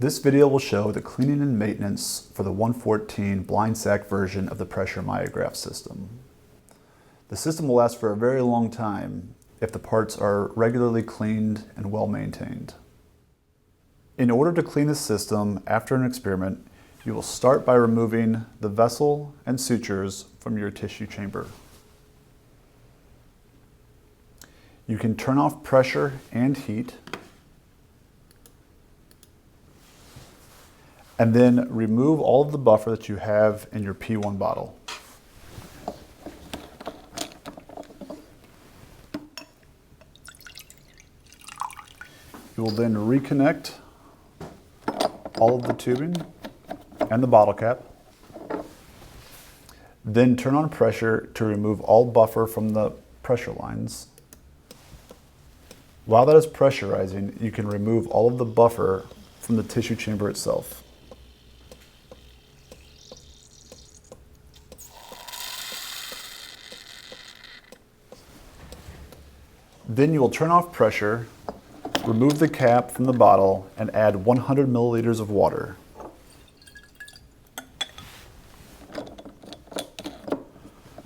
This video will show the cleaning and maintenance for the 114 blind sack version of the pressure Myograph system. The system will last for a very long time if the parts are regularly cleaned and well maintained. In order to clean the system after an experiment, you will start by removing the vessel and sutures from your tissue chamber. You can turn off pressure and heat, and then remove all of the buffer that you have in your P1 bottle. You will then reconnect all of the tubing and the bottle cap. Then turn on pressure to remove all buffer from the pressure lines. While that is pressurizing, you can remove all of the buffer from the tissue chamber itself. Then you will turn off pressure, remove the cap from the bottle, and add 100 milliliters of water.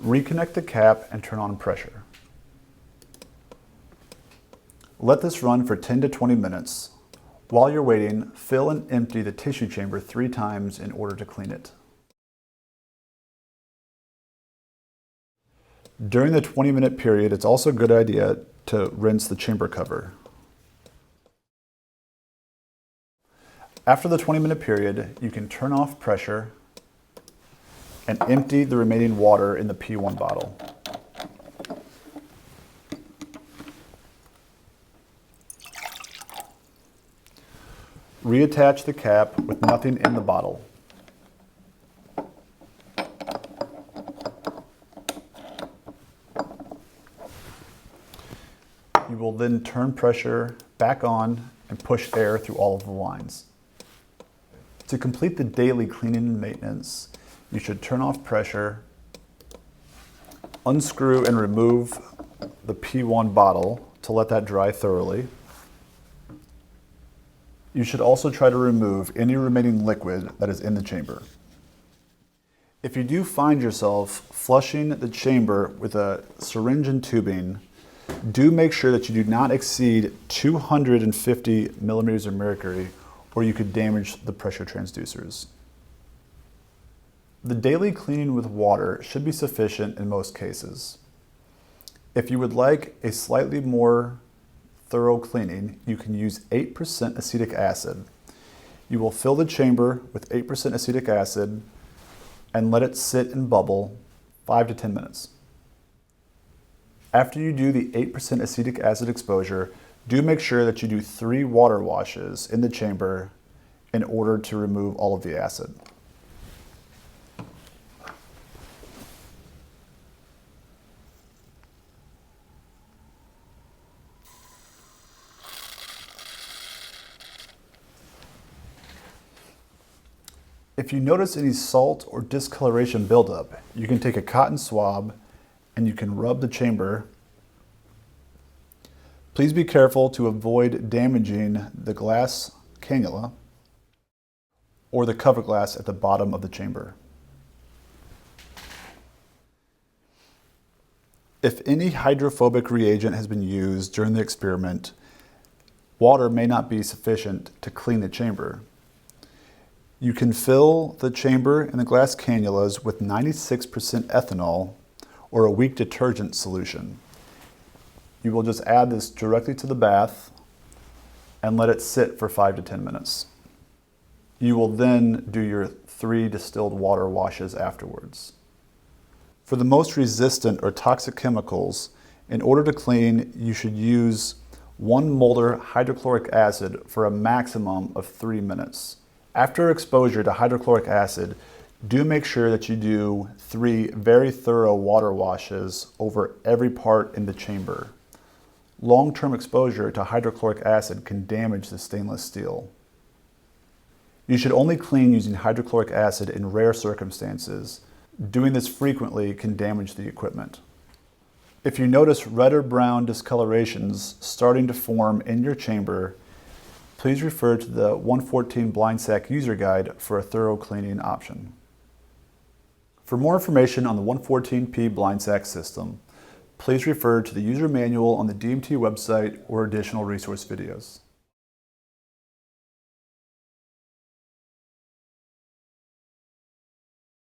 Reconnect the cap and turn on pressure. Let this run for 10 to 20 minutes. While you're waiting, fill and empty the tissue chamber 3 times in order to clean it. During the 20-minute period, it's also a good idea to rinse the chamber cover. After the 20-minute period, you can turn off pressure and empty the remaining water in the P1 bottle. Reattach the cap with nothing in the bottle. You will then turn pressure back on and push air through all of the lines. To complete the daily cleaning and maintenance, you should turn off pressure, unscrew and remove the P1 bottle to let that dry thoroughly. You should also try to remove any remaining liquid that is in the chamber. If you do find yourself flushing the chamber with a syringe and tubing, do make sure that you do not exceed 250 millimeters of mercury, or you could damage the pressure transducers. The daily cleaning with water should be sufficient in most cases. If you would like a slightly more thorough cleaning, you can use 8% acetic acid. You will fill the chamber with 8% acetic acid and let it sit and bubble 5 to 10 minutes. After you do the 8% acetic acid exposure, do make sure that you do 3 water washes in the chamber in order to remove all of the acid. If you notice any salt or discoloration buildup, you can take a cotton swab and you can rub the chamber. Please be careful to avoid damaging the glass cannula or the cover glass at the bottom of the chamber. If any hydrophobic reagent has been used during the experiment, water may not be sufficient to clean the chamber. You can fill the chamber and the glass cannulas with 96% ethanol or a weak detergent solution. You will just add this directly to the bath and let it sit for 5 to 10 minutes. You will then do your 3 distilled water washes afterwards. For the most resistant or toxic chemicals, in order to clean, you should use 1 molar hydrochloric acid for a maximum of 3 minutes. After exposure to hydrochloric acid, do make sure that you do 3 very thorough water washes over every part in the chamber. Long-term exposure to hydrochloric acid can damage the stainless steel. You should only clean using hydrochloric acid in rare circumstances. Doing this frequently can damage the equipment. If you notice red or brown discolorations starting to form in your chamber, please refer to the 114 Blind Sack User Guide for a thorough cleaning option. For more information on the 114P blind sack system, please refer to the user manual on the DMT website or additional resource videos.